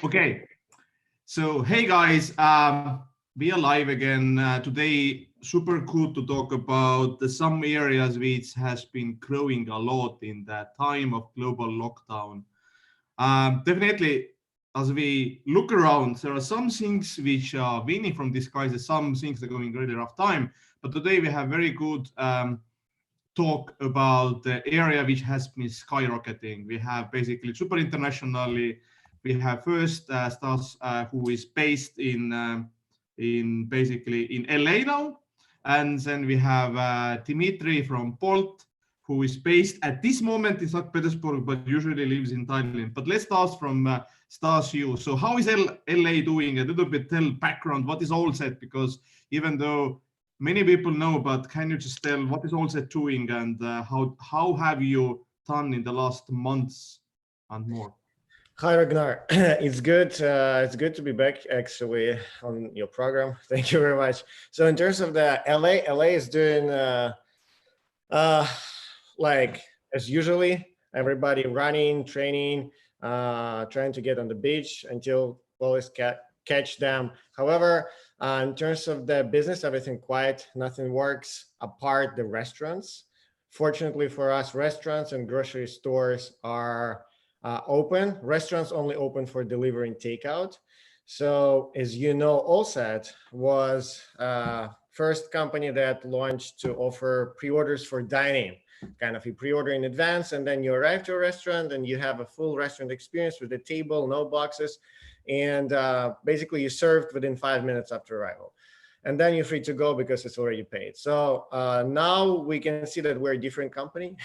Okay, so hey guys, we are live again today. Super cool to talk about some areas which has been growing a lot in that time of global lockdown. Definitely, as we look around, there are some things which are winning from this crisis. Some things are going really rough time. But today we have very good talk about the area which has been skyrocketing. We have basically super internationally. We have first Stas, who is based in basically in LA now, and then we have Dmitri from Bolt, who is based at this moment in St. Petersburg, but usually lives in Thailand. But let's start from Stas you. So how is LA doing? A little bit tell background. What is Allset? Because even though many people know, but can you just tell what is Allset doing and how have you done in the last months and more? Hi Ragnar, it's good to be back actually on your program. Thank you very much. So in terms of the LA is doing like as usually, everybody running, training, trying to get on the beach until police catch them. However, in terms of the business, everything quiet, nothing works apart the restaurants. Fortunately for us, restaurants and grocery stores are open. Restaurants only open for delivery and takeout. So as you know, Allset was first company that launched to offer pre-orders for dining. Kind of you pre-order in advance and then you arrive to a restaurant and you have a full restaurant experience with the table, no boxes. And basically you served within 5 minutes after arrival. And then you're free to go because it's already paid. So now we can see that we're a different company.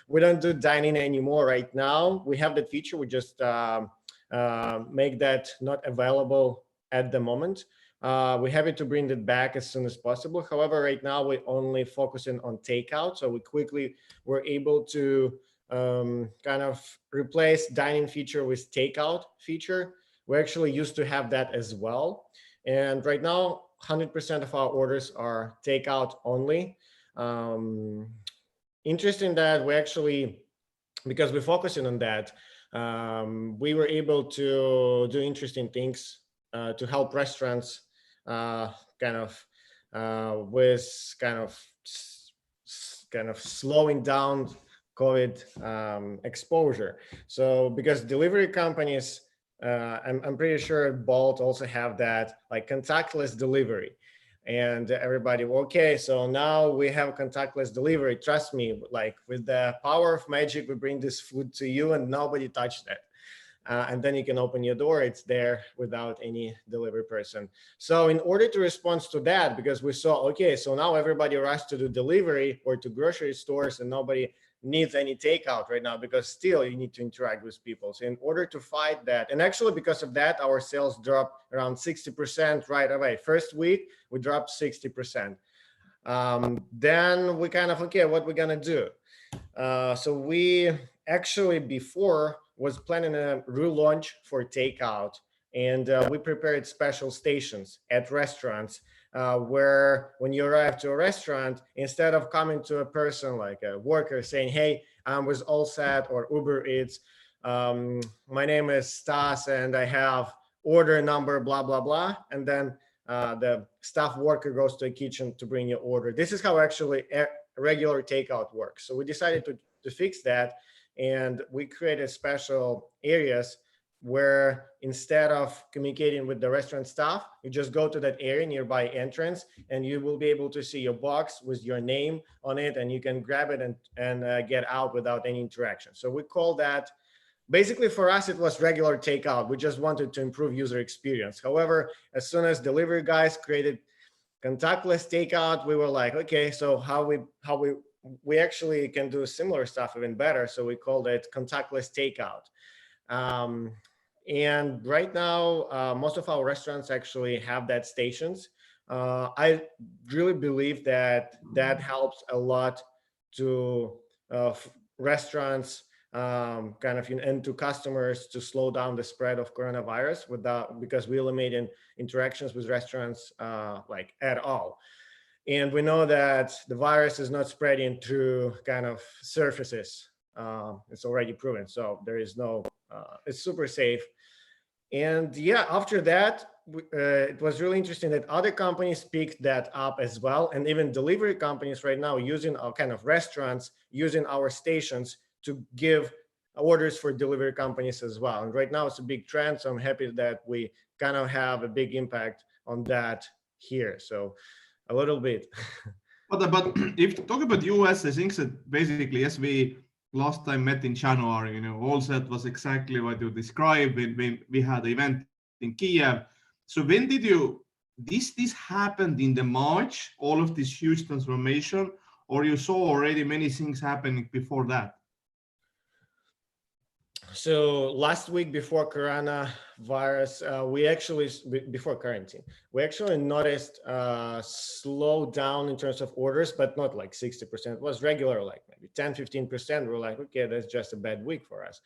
We don't do dining anymore right now. We have that feature. We just make that not available at the moment. We're happy to bring it back as soon as possible. However, right now we're only focusing on takeout. So we quickly were able to kind of replace dining feature with takeout feature. We actually used to have that as well. And right now, 100% of our orders are takeout only. Interesting that we actually, because we're focusing on that, we were able to do interesting things to help restaurants with slowing down COVID exposure. So because delivery companies, I'm pretty sure Bolt also have that like contactless delivery, and everybody, okay, so now we have contactless delivery. Trust me, like with the power of magic, we bring this food to you and nobody touched it. And then you can open your door, it's there without any delivery person. So in order to respond to that, because we saw, okay, so now everybody rushed to do delivery or to grocery stores and nobody needs any takeout right now, because still you need to interact with people. So in order to fight that, and actually because of that, our sales dropped around 60% right away. First week, we dropped 60%. Then we kind of, okay, what we're gonna do? So we actually before was planning a relaunch for takeout, and we prepared special stations at restaurants where when you arrive to a restaurant, instead of coming to a person like a worker saying, hey, I'm with Allset or Uber Eats, my name is Stas and I have order number, blah, blah, blah. And then the staff worker goes to the kitchen to bring your order. This is how actually regular takeout works. So we decided to fix that. And we created special areas where instead of communicating with the restaurant staff, you just go to that area nearby entrance and you will be able to see your box with your name on it and you can grab it and get out without any interaction. So we call that, basically for us, it was regular takeout. We just wanted to improve user experience. However, as soon as delivery guys created contactless takeout, we were like, okay, so how we actually can do similar stuff even better. So we called it contactless takeout. And right now, most of our restaurants actually have that stations. I really believe that helps a lot to restaurants and to customers to slow down the spread of coronavirus because we eliminated interactions with restaurants like at all. And we know that the virus is not spreading through kind of surfaces. It's already proven. So there is no, it's super safe. And yeah, after that, it was really interesting that other companies picked that up as well. And even delivery companies right now using our kind of restaurants, using our stations to give orders for delivery companies as well. And right now it's a big trend. So I'm happy that we kind of have a big impact on that here. So a little bit. But if to talk about US, I think that basically, as we last time met in January, Allset was exactly what you described when we had an event in Kiev. So when did this happened in the March, all of this huge transformation, or you saw already many things happening before that? So last week before coronavirus, before quarantine, we actually noticed slow down in terms of orders, but not like 60%. It was regular, like maybe 10, 15%. We're like, okay, that's just a bad week for us.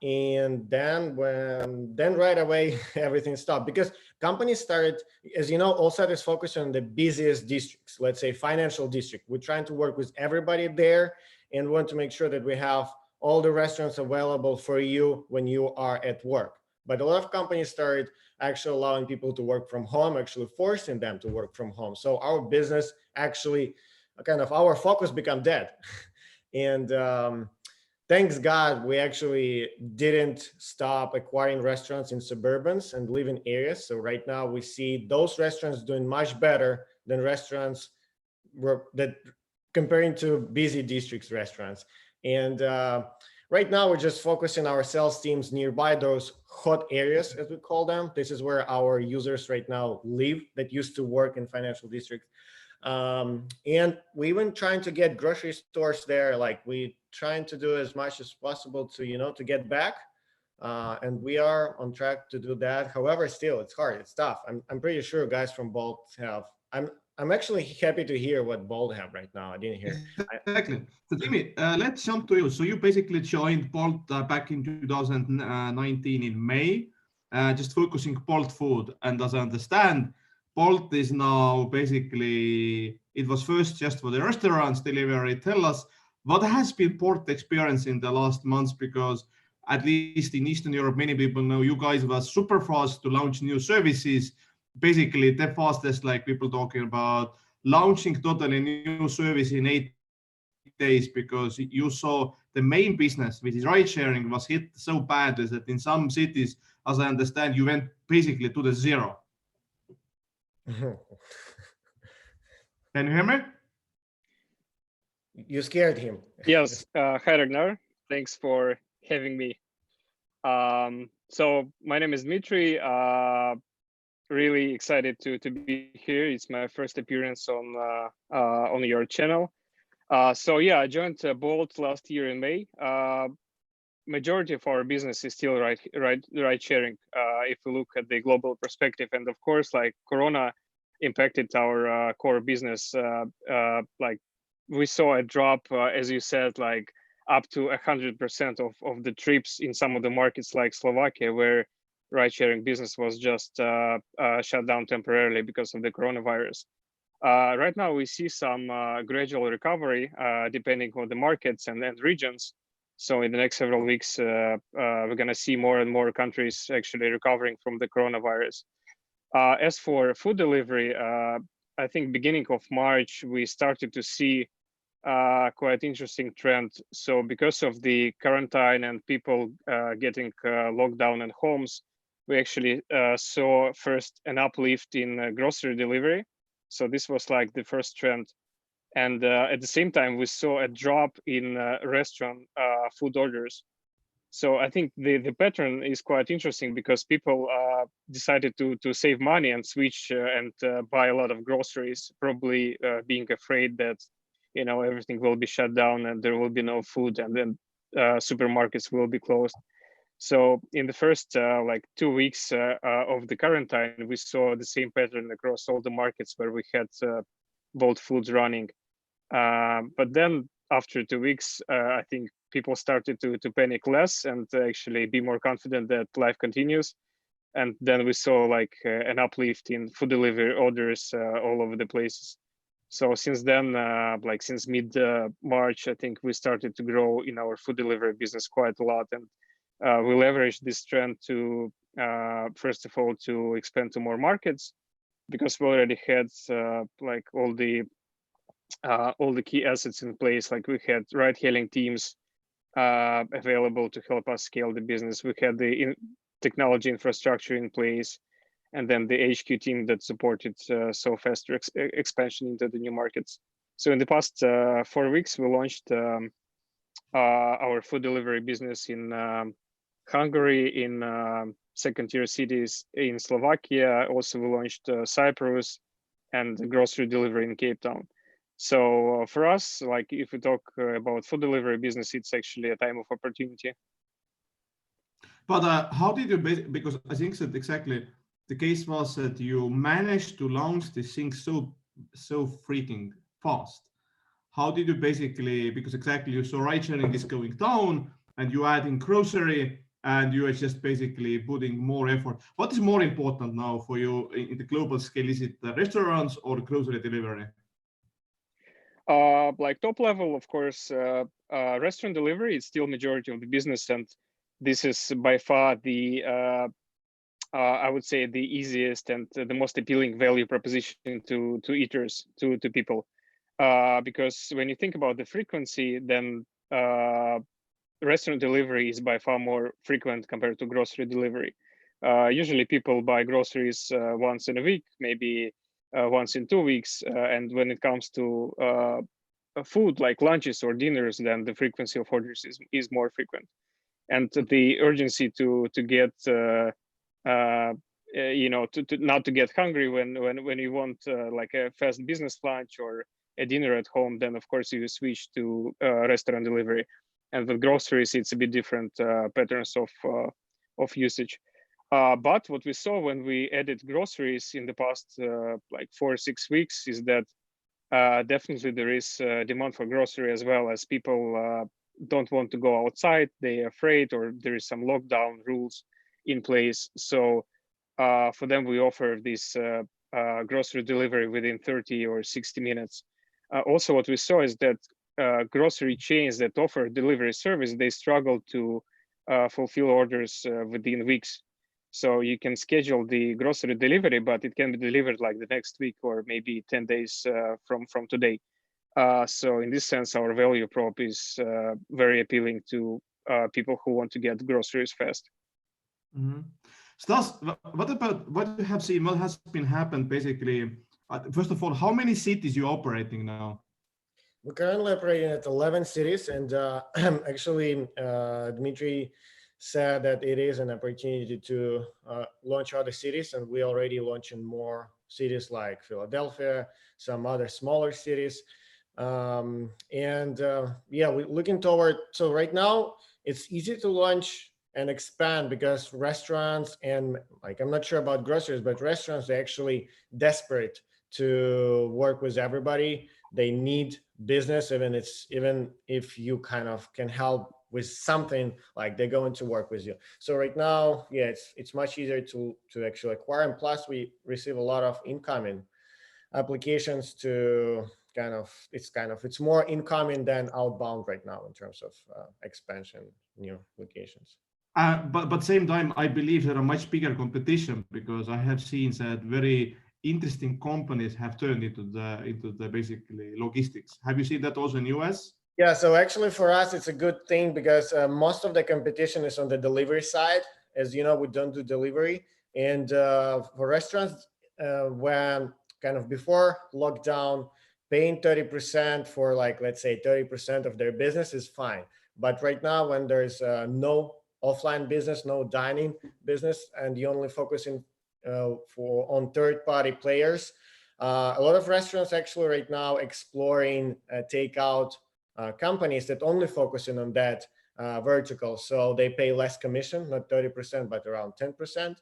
And then right away, everything stopped because companies started, as you know, Allset is focused on the busiest districts, let's say financial district. We're trying to work with everybody there and want to make sure that we have all the restaurants available for you when you are at work. But a lot of companies started actually allowing people to work from home, actually forcing them to work from home. So our business actually, our focus became dead. And thanks God, we actually didn't stop acquiring restaurants in suburbans and living areas. So right now we see those restaurants doing much better than restaurants that comparing to busy districts restaurants. And right now, we're just focusing our sales teams nearby those hot areas, as we call them. This is where our users right now live that used to work in financial districts. And we even trying to get grocery stores there. Like we trying to do as much as possible to, to get back. And we are on track to do that. However, still, it's hard. It's tough. I'm pretty sure guys from Bolt have. I'm actually happy to hear what Bolt have right now. I didn't hear. Exactly. So Timmy, let's jump to you. So you basically joined Bolt back in 2019 in May, just focusing Bolt food. And as I understand, Bolt is now basically, it was first just for the restaurants delivery. Tell us what has been Bolt experience in the last months, because at least in Eastern Europe, many people know you guys were super fast to launch new services. Basically the fastest, like people talking about launching totally new service in 8 days, because you saw the main business, which is ride sharing, was hit so badly that in some cities, as I understand, you went basically to the zero. Can you hear me? You scared him. Yes. Hi, Ragnar. Thanks for having me. So my name is Dmitri. Really excited to be here. It's my first appearance on your channel. So yeah, I joined Bolt last year in May. Majority of our business is still ride sharing. If we look at the global perspective, and of course, like Corona impacted our core business. Like we saw a drop, as you said, like up to 100% of the trips in some of the markets like Slovakia, where ride-sharing business was just shut down temporarily because of the coronavirus. Right now, we see some gradual recovery depending on the markets and regions. So in the next several weeks, we're going to see more and more countries actually recovering from the coronavirus. As for food delivery, I think beginning of March, we started to see quite interesting trend. So because of the quarantine and people getting locked down in homes, we actually saw first an uplift in grocery delivery. So this was like the first trend. And at the same time, we saw a drop in restaurant food orders. So I think the pattern is quite interesting because people decided to save money and switch and buy a lot of groceries, probably being afraid that everything will be shut down and there will be no food, and then supermarkets will be closed. So in the first like 2 weeks of the quarantine, we saw the same pattern across all the markets where we had Bolt Foods running. But then after 2 weeks, I think people started to panic less and actually be more confident that life continues. And then we saw like an uplift in food delivery orders all over the places. So since then, like since mid March, I think we started to grow in our food delivery business quite a lot. And we leveraged this trend to first of all to expand to more markets, because we already had like all the key assets in place. Like we had ride-hailing teams available to help us scale the business. We had the technology infrastructure in place, and then the HQ team that supported so faster expansion into the new markets. So in the past 4 weeks, we launched our food delivery business in Hungary, in second-tier cities in Slovakia. Also, we launched Cyprus and grocery delivery in Cape Town. So for us, like if we talk about food delivery business, it's actually a time of opportunity. But how did you, because I think that exactly the case was that you managed to launch this thing so freaking fast. How did you basically, because exactly you saw ride sharing is going down and you add in grocery and you are just basically putting more effort. What is more important now for you in the global scale? Is it the restaurants or grocery delivery? Like top level, of course, restaurant delivery is still majority of the business, and this is by far the I would say the easiest and the most appealing value proposition to eaters, to people, because when you think about the frequency, then restaurant delivery is by far more frequent compared to grocery delivery. Usually people buy groceries once in a week, maybe once in 2 weeks, and when it comes to food like lunches or dinners, then the frequency of orders is more frequent, and the urgency to get you know, to not to get hungry when you want like a fast business lunch or a dinner at home, then of course you switch to restaurant delivery. And with groceries, it's a bit different patterns of usage. But what we saw when we added groceries in the past like 4 or 6 weeks is that definitely there is demand for grocery, as well as people don't want to go outside. They're afraid, or there is some lockdown rules in place. So for them, we offer this grocery delivery within 30 or 60 minutes. Also, what we saw is that grocery chains that offer delivery service, they struggle to fulfill orders within weeks. So you can schedule the grocery delivery, but it can be delivered like the next week or maybe 10 days from today. So in this sense, our value prop is very appealing to people who want to get groceries fast. Mm-hmm. Stas, what about what you have seen? What has been happened basically? First of all, how many cities you operating now? We're currently operating at 11 cities, and actually, Dmitri said that it is an opportunity to launch other cities, and we already launched in more cities like Philadelphia, some other smaller cities, and yeah, we're looking toward. So right now, it's easy to launch and expand because restaurants and, like, I'm not sure about groceries, but restaurants, they're actually desperate to work with everybody. They need business, even if you kind of can help with something, like they're going to work with you. So right now, yeah, it's much easier to actually acquire, and plus we receive a lot of incoming applications to it's more incoming than outbound right now in terms of expansion, new locations. But same time, I believe there are much bigger competition, because I have seen that very interesting companies have turned into the basically logistics. Have you seen that also in US? Yeah, so actually for us, it's a good thing because most of the competition is on the delivery side. As you know, we don't do delivery. And for restaurants, when kind of before lockdown, paying 30% for, like, let's say 30% of their business is fine. But right now, when there's no offline business, no dining business, and you only focusing on third-party players, a lot of restaurants actually right now exploring takeout companies that only focusing on that vertical. So they pay less commission, not 30%, but around 10%,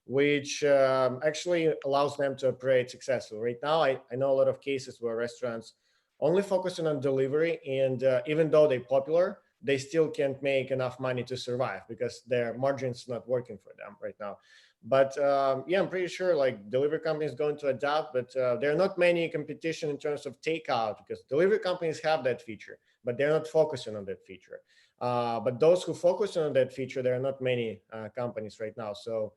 which actually allows them to operate successfully. Right now, I know a lot of cases where restaurants only focusing on delivery, and even though they're popular, they still can't make enough money to survive because their margin's not working for them right now. But yeah, I'm pretty sure like delivery companies going to adapt, but there are not many competition in terms of takeout because delivery companies have that feature, but they're not focusing on that feature. But those who focus on that feature, there are not many companies right now. So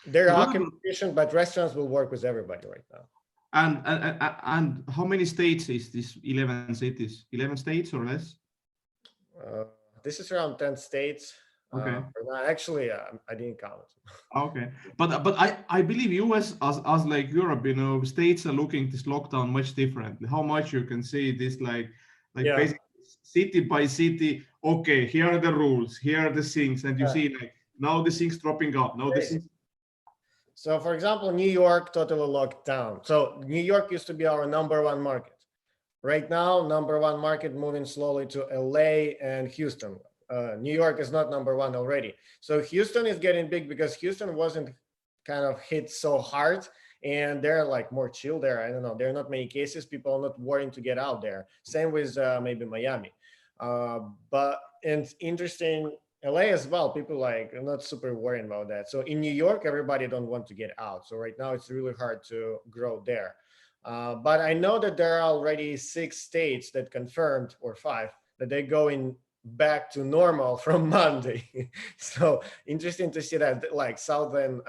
there are competition, but restaurants will work with everybody right now. And how many states is this? 11 cities? 11 states or less? This is around 10 states. Okay. Actually, I didn't count. Okay, but I believe US as like Europe, you know, states are looking this lockdown much differently. How much you can see this like basically city by city. Okay, here are the rules, here are the things, and you see like now the things dropping up. Now the things. So, for example, New York totally locked down. So New York used to be our #1 market. Right now, #1 market moving slowly to LA and Houston. New York is not #1 already. So Houston is getting big because Houston wasn't kind of hit so hard, and they're like more chill there. I don't know. There are not many cases. People are not worrying to get out there. Same with maybe Miami. But it's interesting, LA as well. People like are not super worried about that. So in New York, everybody don't want to get out. So right now it's really hard to grow there. But I know that there are already 6 states that confirmed, or 5, that they're going back to normal from Monday. So interesting to see that, like Southern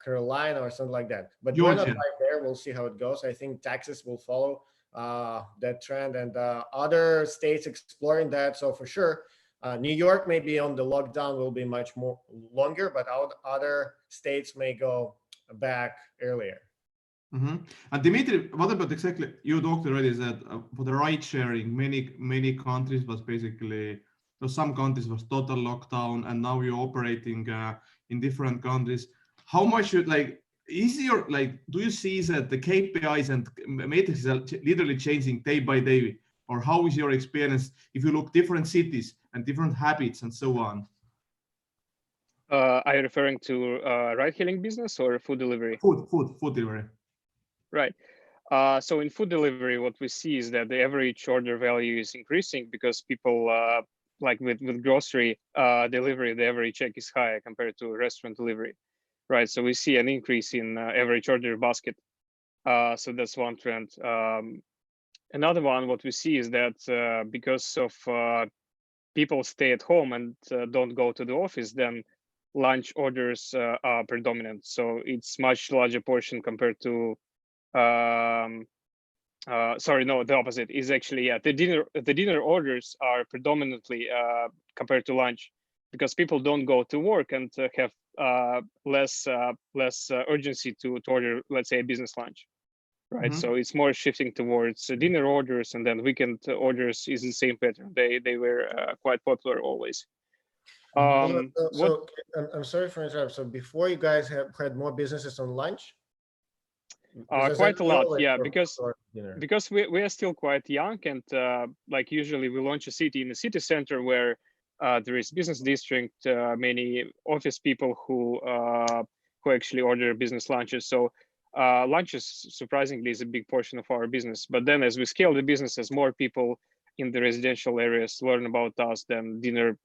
Carolina or something like that. But we're not right there. We'll see how it goes. I think Texas will follow that trend, and other states exploring that. So for sure, New York maybe on the lockdown will be much more longer, but other states may go back earlier. Mm-hmm. And Dmitri, what about exactly, you talked already that for the ride sharing, many countries was basically, so some countries was total lockdown, and now you're operating in different countries. How much you like, is your, like, do you see that the KPIs and metrics are literally changing day by day? Or how is your experience if you look different cities and different habits and so on? Are you referring to ride-hailing business or food delivery? Food delivery. Right. So in food delivery, what we see is that the average order value is increasing because people, like with grocery delivery, the average check is higher compared to restaurant delivery, right? So we see an increase in average order basket. So that's one trend. Another one, what we see is that because of people stay at home and don't go to the office, then lunch orders are predominant. So it's much larger portion compared to sorry, no, the opposite is actually, the dinner orders are predominantly compared to lunch, because people don't go to work and have less urgency to order, let's say, a business lunch, right? Mm-hmm. So it's more shifting towards dinner orders, and then weekend orders is the same pattern. They were quite popular always. I'm sorry for interrupting. So before, you guys had more businesses on lunch? Quite a lot, yeah, because we are still quite young, and like usually we launch a city in the city center where there is business district, many office people who actually order business lunches. So lunches surprisingly is a big portion of our business. But then as we scale the business, as more people in the residential areas learn about us, then dinner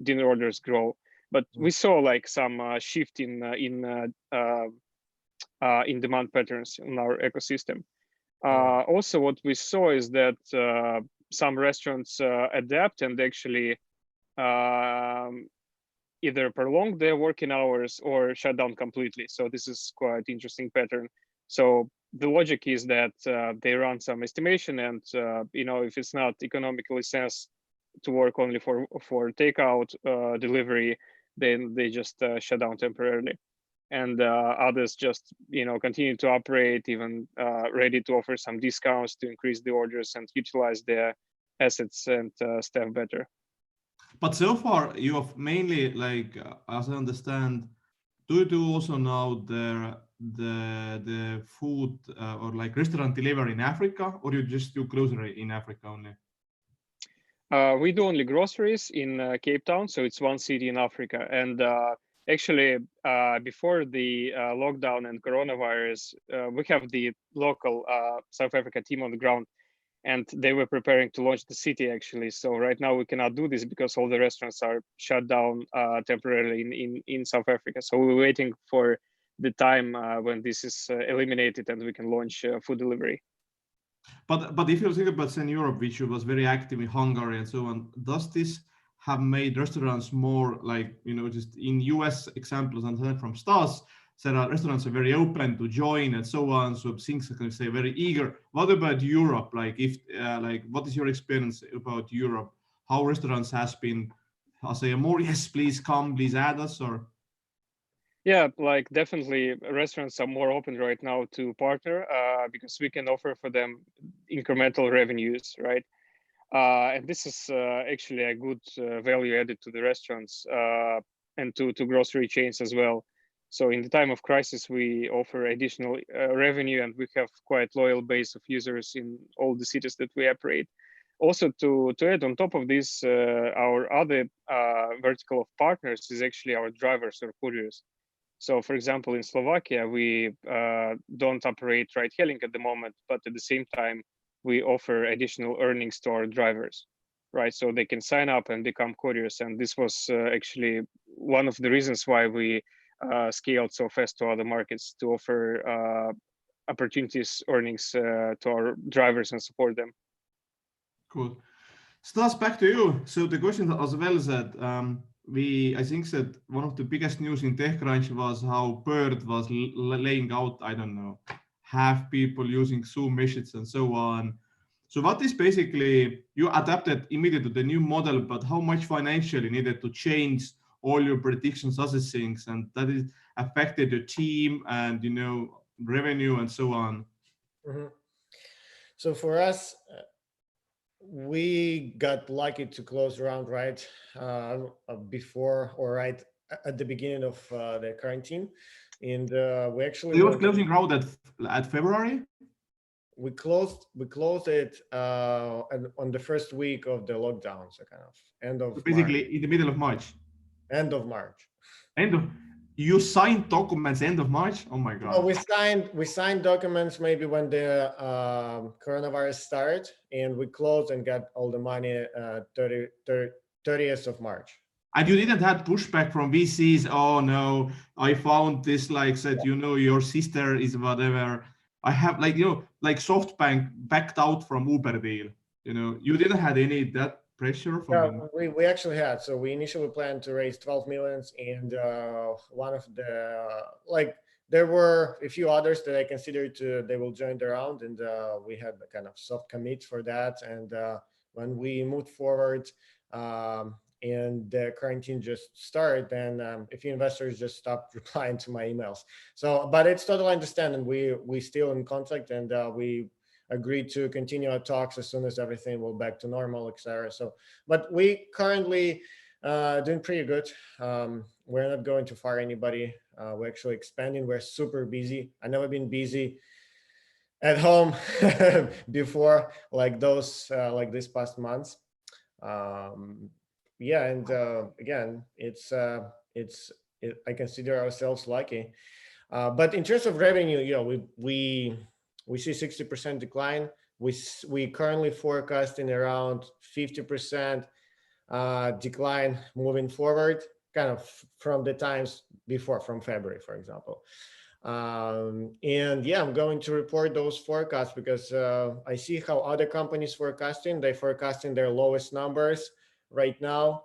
orders grow. But we saw like some shift in demand patterns in our ecosystem. Also, what we saw is that some restaurants adapt and actually either prolong their working hours or shut down completely. So this is quite interesting pattern. So the logic is that they run some estimation, and if it's not economically sense to work only for takeout delivery, then they just shut down temporarily. And others just continue to operate, even ready to offer some discounts to increase the orders and utilize their assets and staff better. But so far you have mainly, like, as I understand, do you do also now the food or like restaurant delivery in Africa, or you just do grocery in Africa only? We do only groceries in Cape Town, so it's one city in Africa. And actually, before the lockdown and coronavirus, we have the local South Africa team on the ground, and they were preparing to launch the city actually. So right now we cannot do this because all the restaurants are shut down temporarily in South Africa. So we're waiting for the time when this is eliminated and we can launch food delivery. But if you think about Zen Europe, which was very active in Hungary and so on, does this have made restaurants more like, just in US examples and then from Stas, there are restaurants are very open to join and so on. So things are, say, very eager. What about Europe? Like what is your experience about Europe? How restaurants has been, I'll say more, yes, please come, please add us, or? Yeah, like definitely restaurants are more open right now to partner because we can offer for them incremental revenues, right? And this is actually a good value added to the restaurants and to grocery chains as well. So in the time of crisis, we offer additional revenue, and we have quite loyal base of users in all the cities that we operate. Also, to add on top of this, our other vertical of partners is actually our drivers or couriers. So, for example, in Slovakia, we don't operate ride-hailing at the moment, but at the same time, we offer additional earnings to our drivers, right? So they can sign up and become couriers. And this was actually one of the reasons why we scaled so fast to other markets, to offer opportunities, earnings to our drivers and support them. Cool. Stas, back to you. So the question as well is that I think that one of the biggest news in TechCrunch was how Bird was laying out, I don't know, half people using Zoom messages and so on. So what is basically, you adapted immediately to the new model, but how much financially needed to change all your predictions, other things, and that is affected the team and, revenue and so on? Mm-hmm. So for us, we got lucky to close around right before or right at the beginning of the quarantine, and we actually. It was closing round at February. We closed it on the first week of the lockdown, so kind of end of basically March. In the middle of March. End of March. You signed documents end of March? Oh my God. No, we signed documents maybe when the coronavirus started, and we closed and got all the money 30th of March. And you didn't have pushback from VCs? Oh no, I found this, like said, your sister is whatever. I have like SoftBank backed out from Uber deal. You didn't have any that pressure from them? We actually had. So we initially planned to raise 12 millions, and one of the there were a few others that I considered they will join the round, and we had a kind of soft commit for that. And when we moved forward and the quarantine just started, then a few investors just stopped replying to my emails. So, but it's totally understandable. We still in contact, and we agreed to continue our talks as soon as everything will back to normal, etc. So, but we currently doing pretty good. We're not going to fire anybody. We're actually expanding. We're super busy. I've never been busy at home before like those like this past months. Yeah, and again, I consider ourselves lucky. But in terms of revenue, we see 60% decline. We currently forecasting around 50% decline moving forward, kind of from the times before, from February, for example. And yeah, I'm going to report those forecasts because I see how other companies forecasting. They're forecasting their lowest numbers right now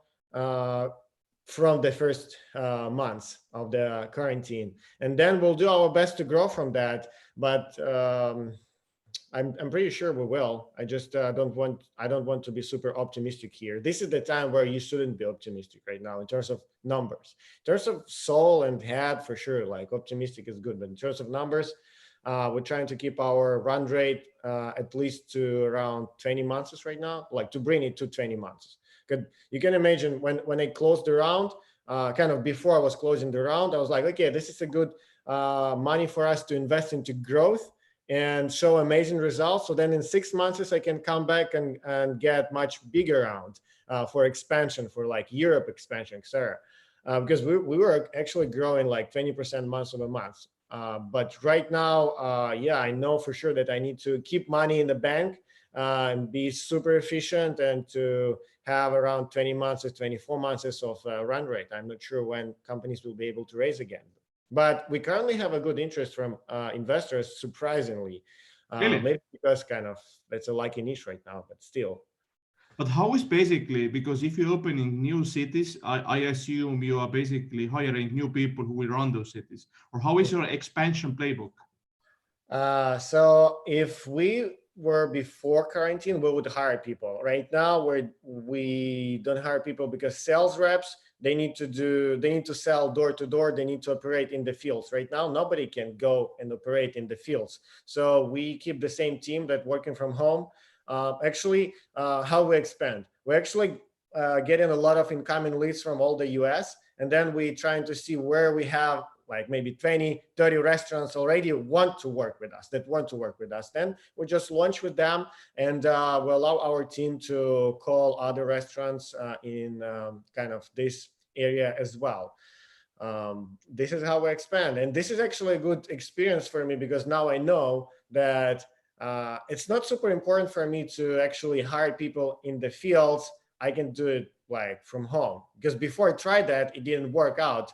from the first months of the quarantine, and then we'll do our best to grow from that. But I'm pretty sure we will. I just don't want to be super optimistic here. This is the time where you shouldn't be optimistic right now in terms of numbers. In terms of soul and head, for sure, like optimistic is good. But in terms of numbers, we're trying to keep our run rate at least to around 20 months right now, like to bring it to 20 months. Because you can imagine when I closed the round, kind of before I was closing the round, I was like, okay, this is a good money for us to invest into growth and show amazing results. So then in 6 months, I can come back and get much bigger round for expansion, for like Europe expansion, etc. Because we were actually growing like 20% month over month. But right now, yeah, I know for sure that I need to keep money in the bank and be super efficient and to have around 20 months or 24 months of run rate. I'm not sure when companies will be able to raise again. But we currently have a good interest from investors, surprisingly. Really? Maybe because kind of it's a lucky niche right now, but still. But how is basically, because if you're opening new cities, I assume you are basically hiring new people who will run those cities. Or how is your expansion playbook? So if we were before quarantine, we would hire people. Right now, we don't hire people because sales reps, they need to sell door to door. They need to operate in the fields. Right now, nobody can go and operate in the fields. So we keep the same team that working from home. How we expand, we're actually getting a lot of incoming leads from all the US, and then we trying to see where we have like maybe 20, 30 restaurants already want to work with us, Then we just launch with them, and we allow our team to call other restaurants in kind of this area as well. This is how we expand. And this is actually a good experience for me, because now I know that it's not super important for me to actually hire people in the fields. I can do it like from home, because before I tried that, it didn't work out,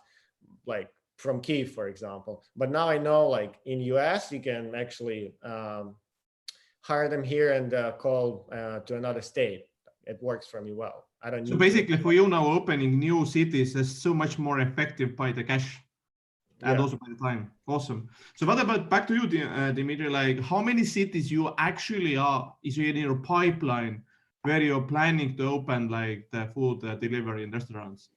like from Kyiv, for example. But now I know, like in US, you can actually hire them here and call to another state. It works for me well. I don't need. So basically, for you now, opening new cities is so much more effective by the cash and also by the time. Awesome. So what about, back to you, Dmitri, like how many cities you actually is in your pipeline where you're planning to open like the food delivery in restaurants?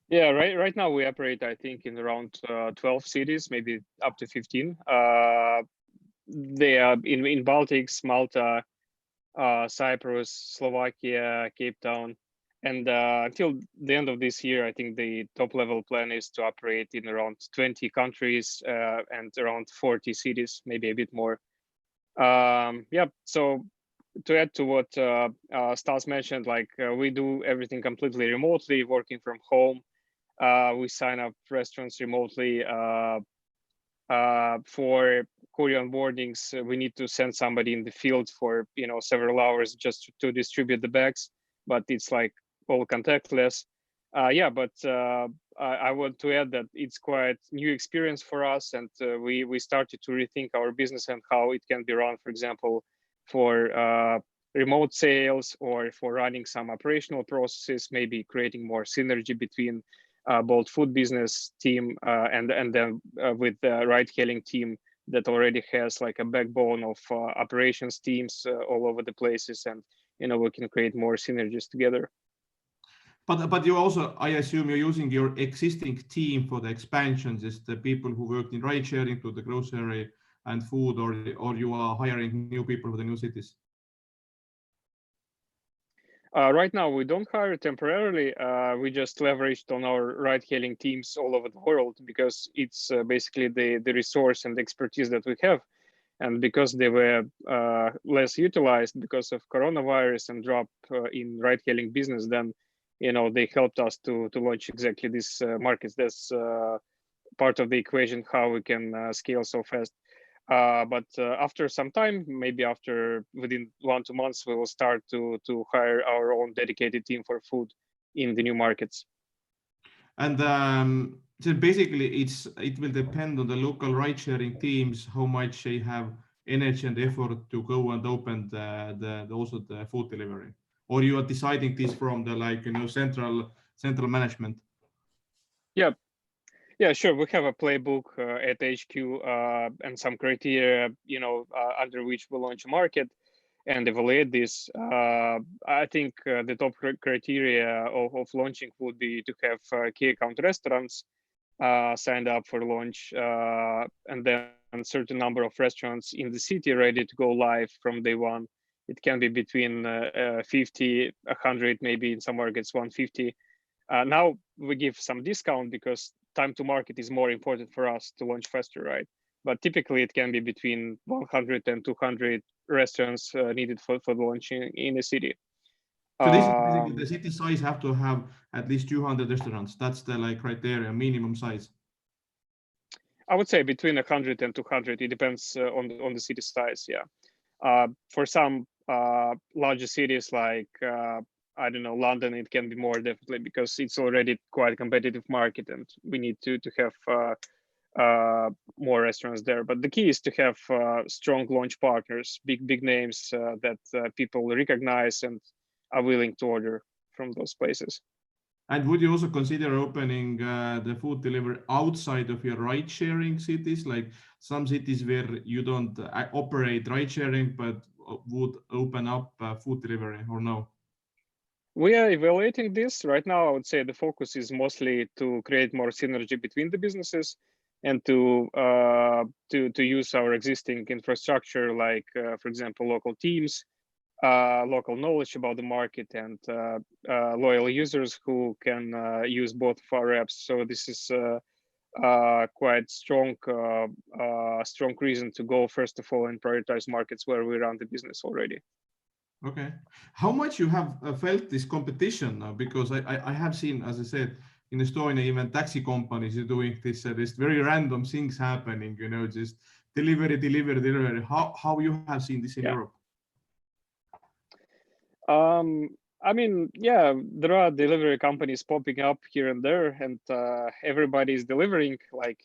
Yeah, right now we operate, I think, in around 12 cities, maybe up to 15. They are in Baltics, Malta, Cyprus, Slovakia, Cape Town. And until the end of this year, I think the top level plan is to operate in around 20 countries and around 40 cities, maybe a bit more. Yeah, so to add to what Stas mentioned, like we do everything completely remotely, working from home. We sign up restaurants remotely. For courier onboardings, we need to send somebody in the field for several hours just to distribute the bags, but it's like all contactless. Yeah, but I want to add that it's quite new experience for us, and we started to rethink our business and how it can be run, for example, for remote sales or for running some operational processes, maybe creating more synergy between both food business team and then with the ride-hailing team that already has like a backbone of operations teams all over the places, and we can create more synergies together. But you also, I assume you're using your existing team for the expansions, is the people who worked in ride sharing to the grocery and food, or you are hiring new people for the new cities? Right now, we don't hire temporarily. We just leveraged on our ride-hailing teams all over the world, because it's basically the resource and expertise that we have. And because they were less utilized because of coronavirus and drop in ride-hailing business, then they helped us to launch exactly these markets. That's part of the equation how we can scale so fast. But after some time, maybe within 1 to 2 months, we will start to hire our own dedicated team for food in the new markets. And so basically, it will depend on the local ride-sharing teams how much they have energy and effort to go and open also the food delivery, or you are deciding this from the central management. Yeah, sure. We have a playbook at HQ and some criteria, under which we launch a market and evaluate this. I think the top criteria of launching would be to have key account restaurants signed up for launch, and then a certain number of restaurants in the city ready to go live from day one. It can be between 50, 100, maybe in some markets 150. Now we give some discount because time to market is more important for us to launch faster, right? But typically it can be between 100 and 200 restaurants needed for the launching in a city. So this is basically the city size have to have at least 200 restaurants. That's the criteria, minimum size. I would say between 100 and 200. It depends on the city size. Yeah. For some larger cities like I don't know, London, it can be more definitely because it's already quite a competitive market, and we need to have more restaurants there. But the key is to have strong launch partners, big names that people recognize and are willing to order from those places. And would you also consider opening the food delivery outside of your ride-sharing cities, like some cities where you don't operate ride-sharing, but would open up food delivery, or no? We are evaluating this right now. I would say the focus is mostly to create more synergy between the businesses and to use our existing infrastructure, like for example, local teams, local knowledge about the market, and loyal users who can use both of our apps. So this is quite strong reason to go first of all and prioritize markets where we run the business already. Okay. How much you have felt this competition now? Because I have seen, as I said, in Estonia, even taxi companies are doing this very random things happening, just delivery. How you have seen this in Europe? I mean, yeah, there are delivery companies popping up here and there, and everybody is delivering, like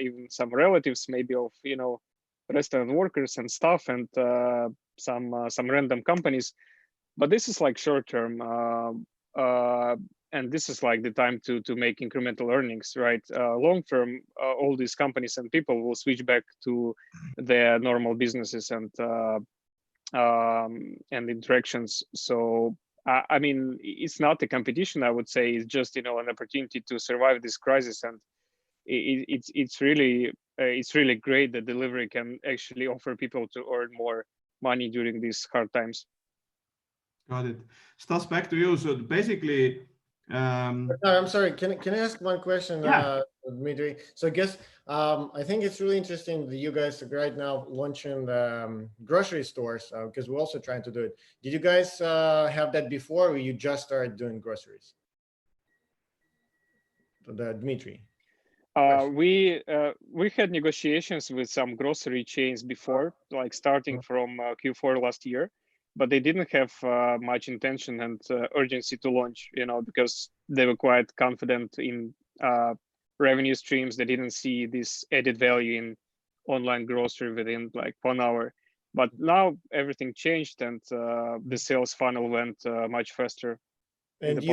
even some relatives maybe of, restaurant workers and stuff, and some random companies. But this is like short term, and this is like the time to make incremental earnings, right? Long term, all these companies and people will switch back to their normal businesses and interactions. So I mean, it's not a competition, I would say. It's just an opportunity to survive this crisis, and it's really great that delivery can actually offer people to earn more money during these hard times. Got it. Stas, back to you. So basically, No, I'm sorry. Can I ask one question, Dmitri? So I guess I think it's really interesting that you guys are right now launching grocery stores, because we're also trying to do it. Did you guys have that before, or you just started doing groceries? Dmitri. We had negotiations with some grocery chains before, like starting from Q4 last year, but they didn't have much intention and urgency to launch, because they were quite confident in revenue streams. They didn't see this added value in online grocery within like 1 hour. But now everything changed, and the sales funnel went much faster. And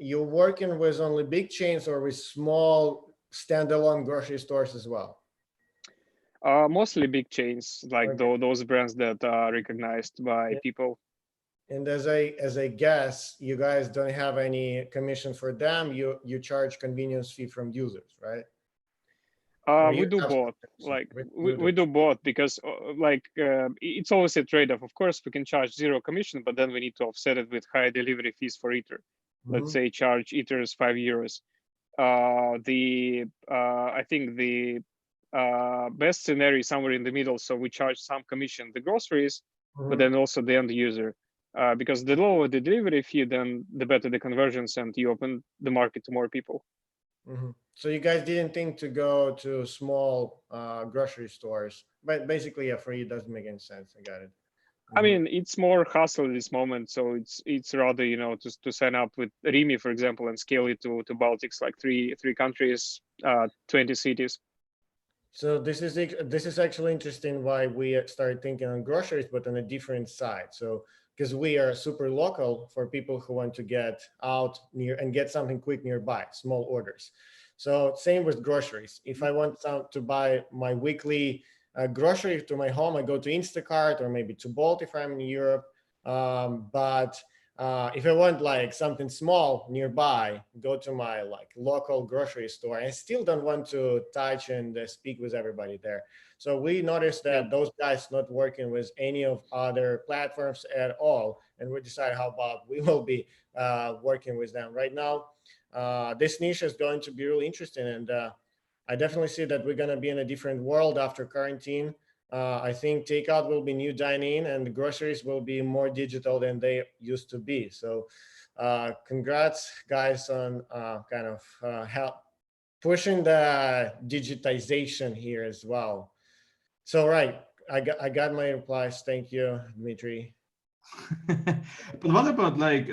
you're working with only big chains or with small standalone grocery stores as well? Mostly big chains, like those brands that are recognized by people. And as I guess, you guys don't have any commission for them. You charge convenience fee from users, right? We do both. Like we do both, because it's always a trade-off. Of course, we can charge zero commission, but then we need to offset it with high delivery fees for eater. Let's say charge eaters €5. I think the best scenario is somewhere in the middle. So we charge some commission the groceries, but then also the end user, because the lower the delivery fee, then the better the conversions, and you open the market to more people. So you guys didn't think to go to small grocery stores, but basically, yeah, for you it doesn't make any sense. I got it. I mean, it's more hassle at this moment, so it's rather to sign up with Rimi, for example, and scale it to Baltics, like three countries, 20 cities. So this is actually interesting why we started thinking on groceries, but on a different side. So because we are super local for people who want to get out near and get something quick nearby, small orders. So same with groceries. If I want to buy my weekly grocery to my home, I go to Instacart or maybe to Bolt if I'm in Europe. But if I want like something small nearby, go to my like local grocery store. I still don't want to touch and speak with everybody there. So we noticed that those guys not working with any of other platforms at all. And we decided how about we will be working with them right now. This niche is going to be really interesting. And I definitely see that we're going to be in a different world after quarantine. I think takeout will be new dine-in, and groceries will be more digital than they used to be. So congrats, guys, on kind of help pushing the digitization here as well. So, right, I got my replies. Thank you, Dmitri. But what about I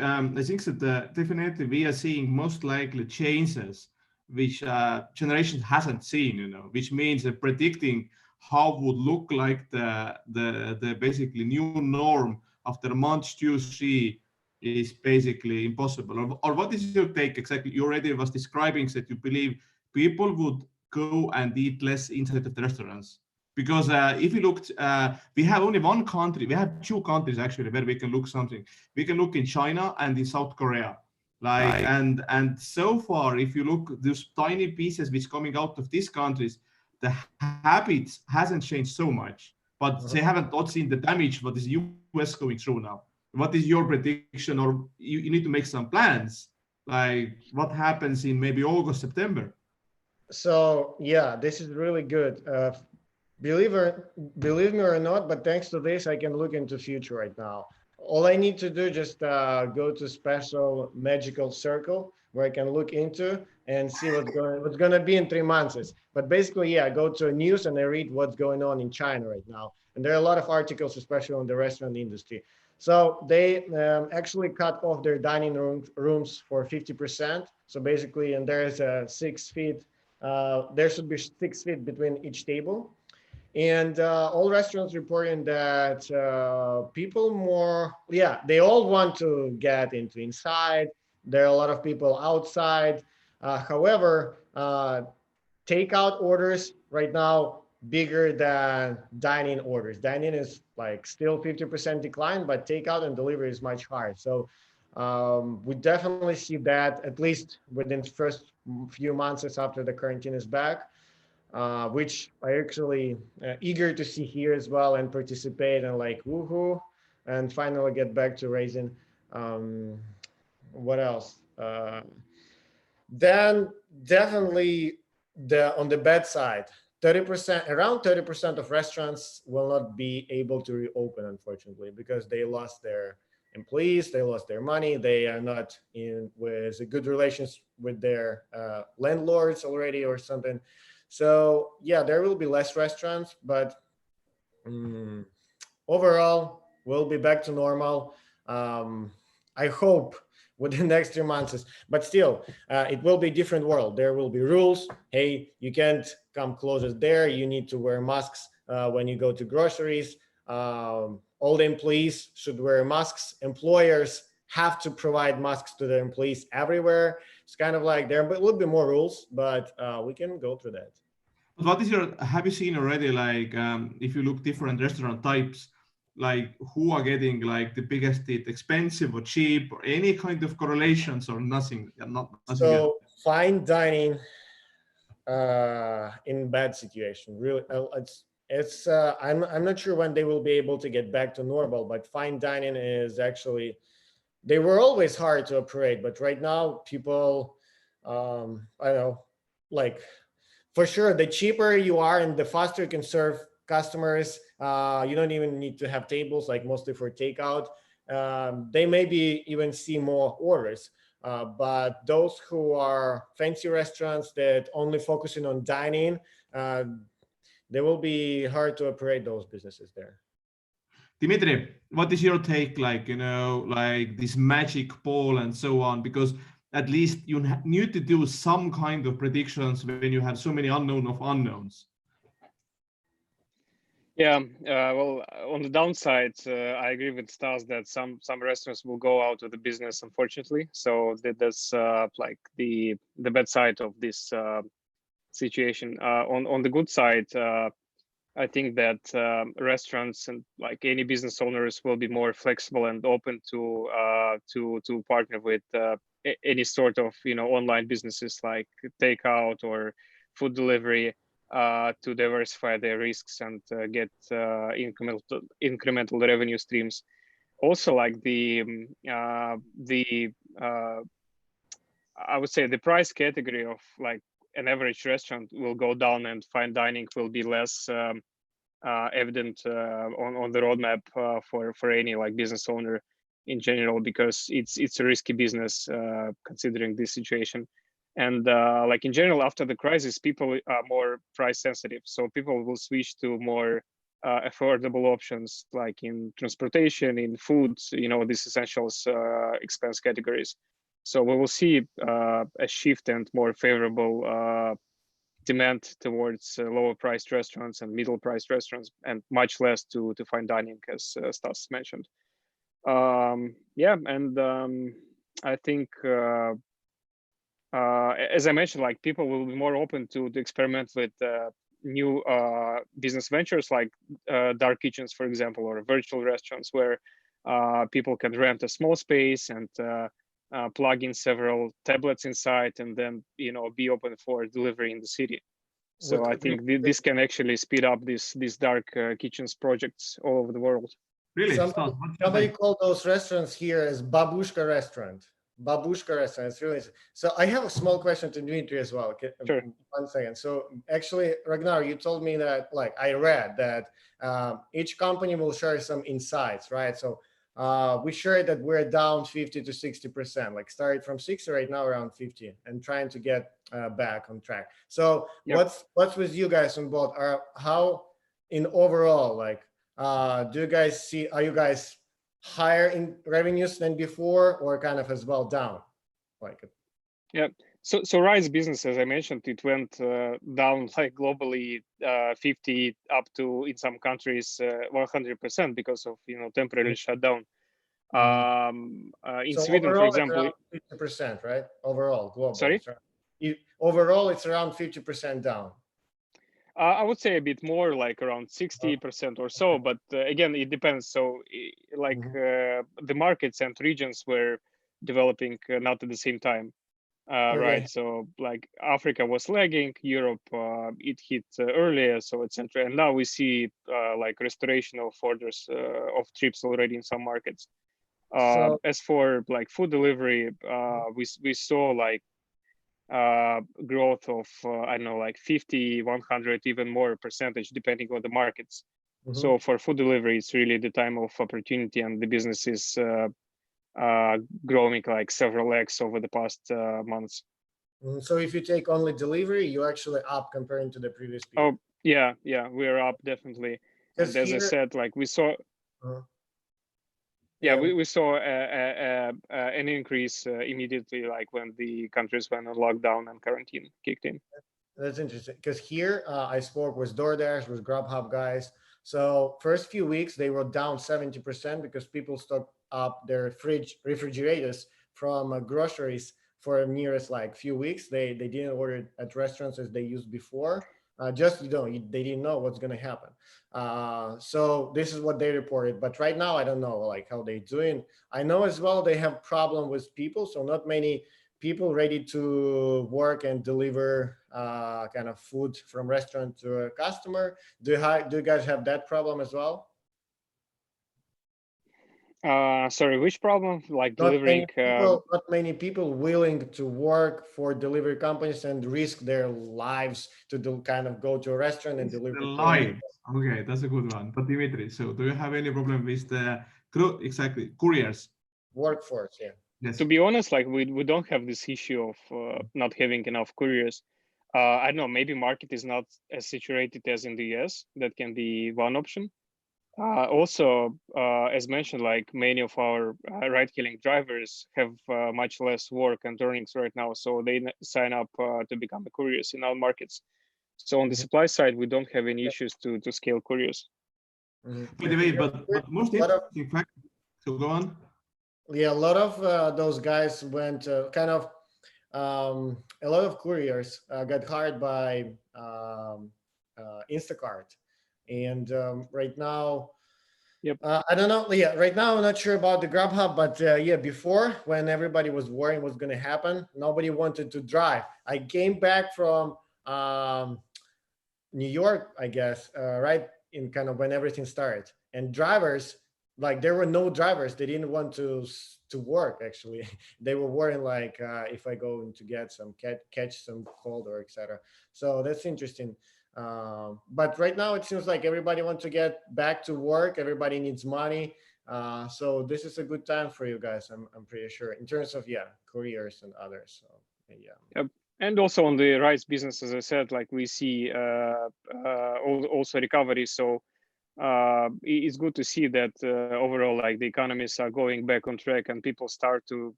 think that definitely we are seeing most likely changes which generation hasn't seen, which means that predicting how would look like the basically new norm after month 2-3 is basically impossible. Or what is your take exactly? You already was describing that you believe people would go and eat less inside of the restaurants. Because if you looked, we have only one country, we have 2 countries actually where we can look something. We can look in China and in South Korea. And so far, if you look those tiny pieces which coming out of these countries, the habits hasn't changed so much, but they haven't not seen the damage what is US going through now. What is your prediction, or you need to make some plans, like what happens in maybe August, September? So yeah, this is really good. Believe me or not, but thanks to this, I can look into future right now. All I need to do just go to special magical circle where I can look into and see what's going to be in 3 months. But basically, yeah, I go to news and I read what's going on in China right now. And there are a lot of articles, especially on the restaurant industry. So they actually cut off their dining rooms for 50%. So basically, and there is a 6 feet, there should be 6 feet between each table. And all restaurants reporting that people they all want to get into inside. There are a lot of people outside. However, takeout orders right now bigger than dine-in orders. Dine-in is like still 50% decline, but takeout and delivery is much higher. So we definitely see that at least within the first few months after the quarantine is back. Which I actually eager to see here as well and participate and like woohoo, and finally get back to raising. What else? Then definitely on the bad side, 30%, around 30% of restaurants will not be able to reopen, unfortunately, because they lost their employees, they lost their money, they are not in with a good relations with their landlords already or something. So yeah, there will be less restaurants, but overall, we'll be back to normal. I hope within the next 3 months, but still, it will be a different world. There will be rules. Hey, you can't come closer there. You need to wear masks when you go to groceries. All the employees should wear masks. Employers have to provide masks to their employees everywhere. It's kind of like there will be more rules, but we can go through that. What is have you seen already, like, if you look different restaurant types, like who are getting like the biggest hit, expensive or cheap, or any kind of correlations or nothing? Nothing so yet. Fine dining in bad situation, really, it's I'm not sure when they will be able to get back to normal, but fine dining is actually, they were always hard to operate, but right now people, I don't know, like for sure, the cheaper you are and the faster you can serve customers, you don't even need to have tables, like mostly for takeout. They maybe even see more orders. But those who are fancy restaurants that only focusing on dining, they will be hard to operate those businesses there. Dmitri, what is your take, like, like this magic ball and so on? Because at least you need to do some kind of predictions when you have so many unknown of unknowns. Yeah, well, on the downside, I agree with Stas that some restaurants will go out of the business, unfortunately. So that's like the bad side of this situation. On the good side, I think that restaurants and like any business owners will be more flexible and open to partner with any sort of online businesses like takeout or food delivery to diversify their risks and get incremental revenue streams. Also, like I would say the price category of like an average restaurant will go down and fine dining will be less evident on the roadmap for any like business owner in general, because it's a risky business considering this situation. And like in general, after the crisis, people are more price sensitive, so people will switch to more affordable options like in transportation, in foods, these essentials expense categories. So we will see a shift and more favorable demand towards lower priced restaurants and middle priced restaurants, and much less to fine dining, as Stas mentioned. Yeah, and I think as I mentioned, like people will be more open to experiment with new business ventures like dark kitchens, for example, or virtual restaurants where people can rent a small space and plug in several tablets inside, and then be open for delivery in the city. So I think this can actually speed up these dark kitchens projects all over the world. Really? Somebody called those restaurants here as babushka restaurant. Babushka restaurant. It's really so. I have a small question to Dmitri as well. Okay, sure. 1 second. So actually, Ragnar, you told me that, like, I read that each company will share some insights, right? So we shared that we're down 50 to 60%, like started from 60 right now around 50, and trying to get back on track. So yep. what's with you guys on board? How in overall, like, do you guys see? Are you guys higher in revenues than before, or kind of as well down? Like, yeah. So Rise business, as I mentioned, it went down like globally 50 up to, in some countries, 100% because of temporary shutdown. In so Sweden, overall, for example, it's around 50%, right? Overall, global. Sorry. Overall, it's around 50% down. I would say a bit more, like around 60% or so, but again, it depends. So like the markets and regions were developing not at the same time, right? So like Africa was lagging, Europe, it hit earlier, so etc. And now we see like restoration of orders of trips already in some markets. As for like food delivery, we saw like growth of I don't know, like 50, 100, even more percentage depending on the markets. So for food delivery, it's really the time of opportunity, and the business is growing like several X over the past months. So if you take only delivery, you're actually up comparing to the previous period. Oh yeah, we're up definitely. And as I said, like we saw we saw an increase immediately, like when the countries went on lockdown and quarantine kicked in. That's interesting, because here I spoke with DoorDash, with Grubhub guys. So first few weeks they were down 70% because people stocked up their refrigerators from groceries for nearest like few weeks. They didn't order at restaurants as they used before. Just they didn't know what's going to happen. So this is what they reported. But right now, I don't know like how they're doing. I know as well they have problem with people, so not many people ready to work and deliver kind of food from restaurant to a customer. Do you guys have that problem as well? Sorry, which problem? Like not delivering? Not many people willing to work for delivery companies and risk their lives to kind of go to a restaurant and deliver. Okay, that's a good one. But Dmitri, so do you have any problem with the couriers? Workforce, yeah. Yes. To be honest, like we don't have this issue of not having enough couriers. I don't know, maybe market is not as saturated as in the US. That can be one option. Also, as mentioned, like many of our ride-hailing drivers have much less work and earnings right now, so they sign up to become couriers in our markets. So on the supply side, we don't have any issues to scale couriers. By the way, but most interesting fact. So go on. Yeah, a lot of those guys went kind of. A lot of couriers got hired by Instacart. And right now, I don't know. Yeah, right now I'm not sure about the Grubhub, but before, when everybody was worrying what's going to happen, nobody wanted to drive. I came back from New York, I guess, right in kind of when everything started, and drivers, like there were no drivers. They didn't want to work. Actually, they were worrying like if I go to get some catch some cold or etc. So that's interesting. But right now it seems like everybody wants to get back to work. Everybody needs money. So this is a good time for you guys. I'm pretty sure in terms of careers and others. So Yep. And also on the Rise business, as I said, like we see also recovery. So it's good to see that overall, like the economies are going back on track and people start to,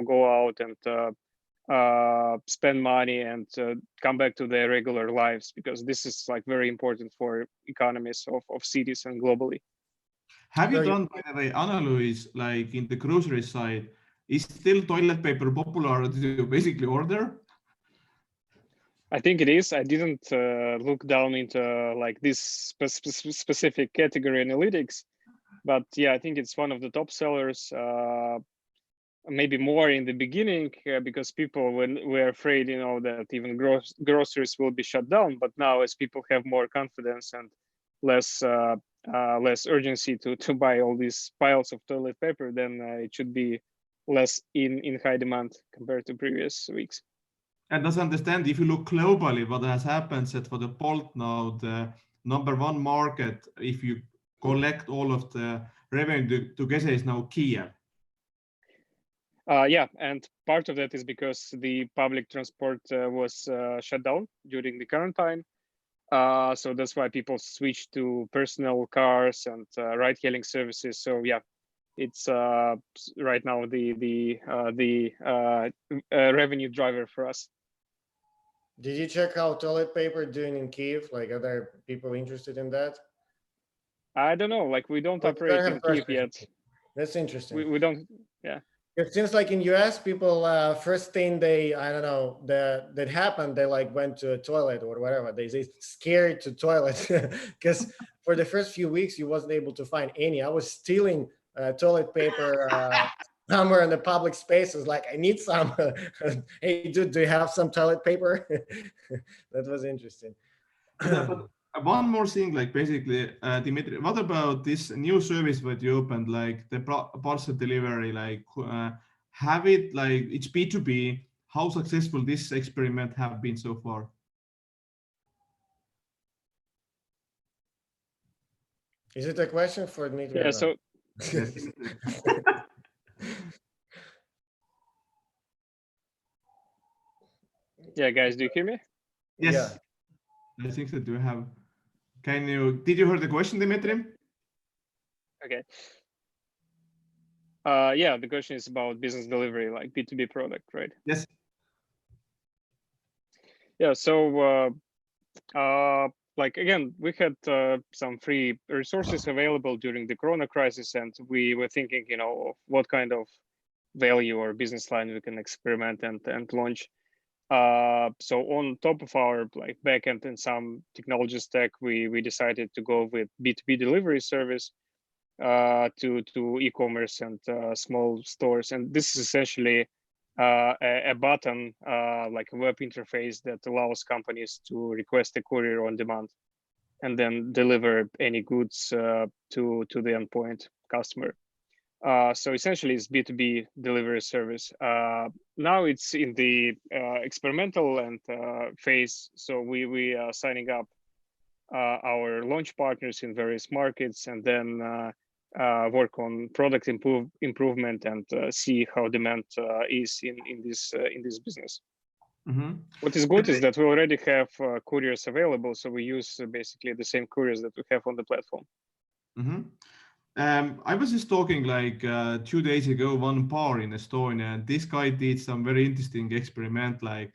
go out and spend money and come back to their regular lives, because this is like very important for economies of cities and globally. Have you So done, by the way, analysis like in the grocery side? Is still toilet paper popular to basically order? I think it is. I didn't look down into like this specific category analytics, but yeah, I think it's one of the top sellers. Maybe more in the beginning because people were afraid, that even groceries will be shut down. But now, as people have more confidence and less urgency to buy all these piles of toilet paper, then it should be less in high demand compared to previous weeks. And does understand if you look globally, what has happened that for the Bolt now, the #1 market, if you collect all of the revenue together, is now Kiev. Yeah, and part of that is because the public transport was shut down during the quarantine. So that's why people switched to personal cars and ride-hailing services. So yeah, it's right now the revenue driver for us. did you check how toilet paper doing in Kiev? Like, are there people interested in that? I don't know. Like, we don't Well, operate in Kiev yet. That's interesting. We don't. Yeah. It seems like in US, people first thing I don't know, that happened, they like went to a toilet or whatever. They scared to toilet because for the first few weeks you wasn't able to find any. I was stealing toilet paper somewhere in the public spaces. Like, I need some. Hey, dude, do you have some toilet paper? That was interesting. But one more thing, like basically, Dmitri, what about this new service that you opened, like the parcel delivery? Like, have it like it's B2B? How successful this experiment have been so far? Is it a question for Dmitri? Yeah. So. Yes. Yeah, guys, do you hear me? Yes. Yeah. I think that you have. Did you hear the question, Dmitri? Okay. Yeah, the question is about business delivery, like B2B product, right? Yes. Yeah. So, like again, we had some free resources available during the Corona crisis, and we were thinking, of what kind of value or business line we can experiment and launch. So on top of our like backend and some technology stack, we decided to go with B2B delivery service to e-commerce and small stores. And this is essentially a button, like a web interface that allows companies to request a courier on demand and then deliver any goods to the endpoint customer. So essentially it's B2B delivery service. Now it's in the experimental and phase. So we are signing up our launch partners in various markets, and then work on product improvement and see how demand is in this business. Mm-hmm. What is good is that we already have couriers available, so we use basically the same couriers that we have on the platform. Mm-hmm. I was just talking like 2 days ago, one bar in Estonia, and this guy did some very interesting experiment. Like,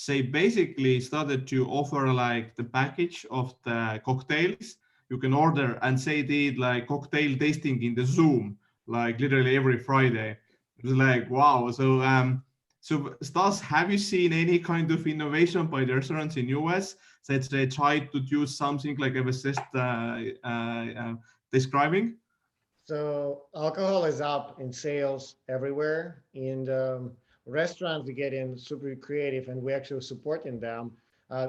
they basically started to offer like the package of the cocktails you can order, and they did like cocktail tasting in the Zoom, like literally every Friday. It was like, wow. So Stas, have you seen any kind of innovation by the restaurants in US that they tried to do something like I was just describing? So alcohol is up in sales everywhere. In restaurants, we get in super creative, and we're actually supporting them.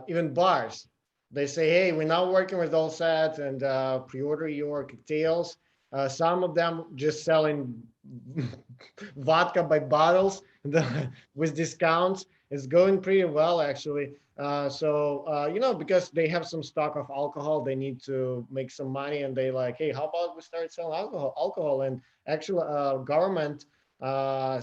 Even bars, they say, hey, we're now working with Allset and pre-order your cocktails. Some of them just selling vodka by bottles with discounts. It's going pretty well, actually. Because they have some stock of alcohol, they need to make some money, and they like, hey, how about we start selling alcohol? And actually, government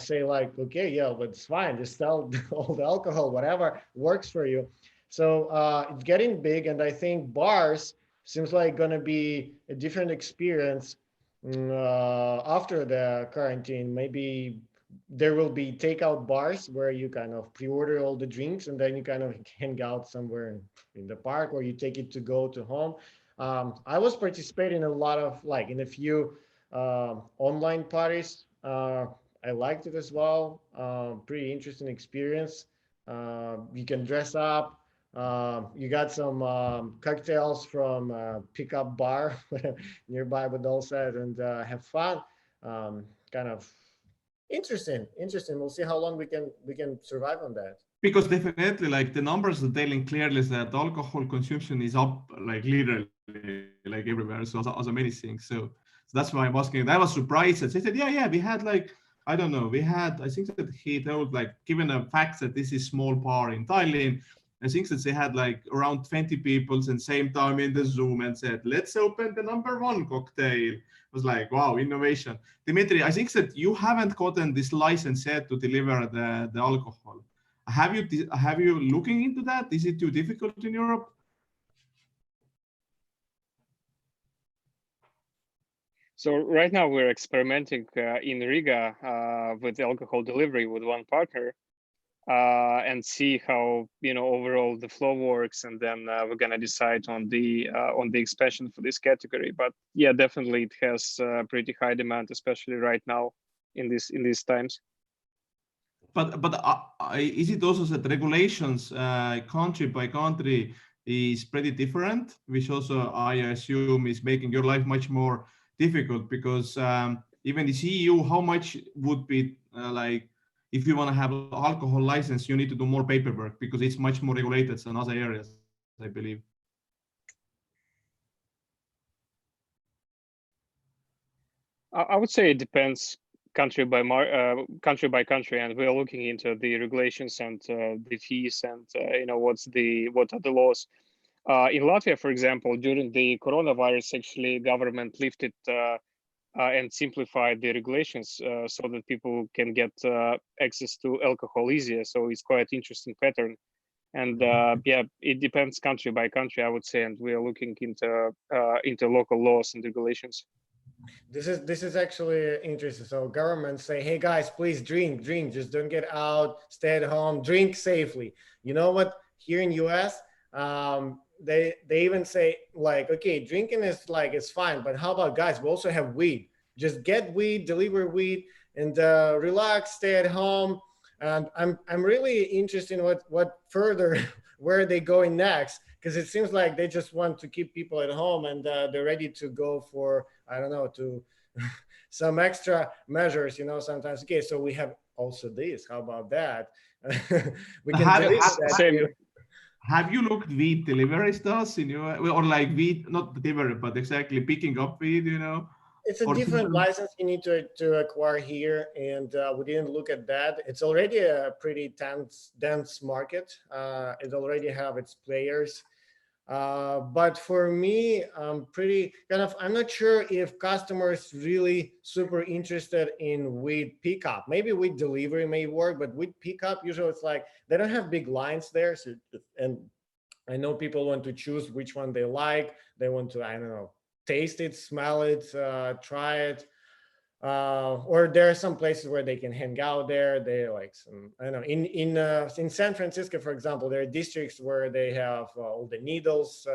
say like, okay, yeah, but it's fine, just sell all the alcohol, whatever works for you. So it's getting big, and I think bars seems like gonna be a different experience after the quarantine. Maybe there will be takeout bars where you kind of pre-order all the drinks and then you kind of hang out somewhere in the park, or you take it to go to home. I was participating in a lot of in a few online parties. I liked it as well. Pretty interesting experience. You can dress up. You got some cocktails from pickup bar nearby with Allset and have fun. Kind of interesting. We'll see how long we can survive on that. Because definitely, like the numbers are telling clearly that alcohol consumption is up, like literally, like everywhere. So as many things. So that's why I'm asking. I was surprised that they said, yeah, we had like, I don't know, I think that he told, like, given the fact that this is small bar in Tallinn, I think that they had like around 20 people and same time in the Zoom and said, let's open the #1 cocktail. It was like, wow, innovation. Dmitri, I think that you haven't gotten this license yet to deliver the alcohol. Have you looking into that? Is it too difficult in Europe? So right now we're experimenting in Riga with alcohol delivery with one partner, and see how overall the flow works, and then we're gonna decide on the expansion for this category. But yeah, definitely it has pretty high demand, especially right now in these times. But is it also that regulations country by country is pretty different, which also I assume is making your life much more difficult, because even the EU, how much would be like, if you want to have an alcohol license, you need to do more paperwork because it's much more regulated than other areas, I believe. I would say it depends country by country, and we're looking into the regulations and the fees and what are the laws. In Latvia, for example, during the coronavirus, actually government lifted and simplified the regulations so that people can get access to alcohol easier. So it's quite interesting pattern. And yeah, it depends country by country, I would say, and we are looking into local laws and regulations. This is actually interesting. So governments say, hey guys, please drink, just don't get out, stay at home, drink safely. You know what? Here in US, they even say like, okay, drinking is like, it's fine, but how about guys, we also have weed. Just get weed, deliver weed, and relax, stay at home. And I'm really interested in what further, where are they going next? Because it seems like they just want to keep people at home, and they're ready to go for, I don't know, to some extra measures, sometimes. Okay, so we have also this. How about that? We can do that. Have you looked weed delivery, Stas, in your, or like weed, not delivery, but exactly picking up weed, It's a different license you need to acquire here, and we didn't look at that. It's already a pretty dense market. It already have its players. But for me, I'm not sure if customers really super interested in weed pickup. Maybe weed delivery may work, but weed pickup, usually it's like, they don't have big lines there. So, and I know people want to choose which one they like. They want to, I don't know, taste it, smell it, try it. Or there are some places where they can hang out there. They like some, I don't know, in San Francisco, for example, there are districts where they have all the needles,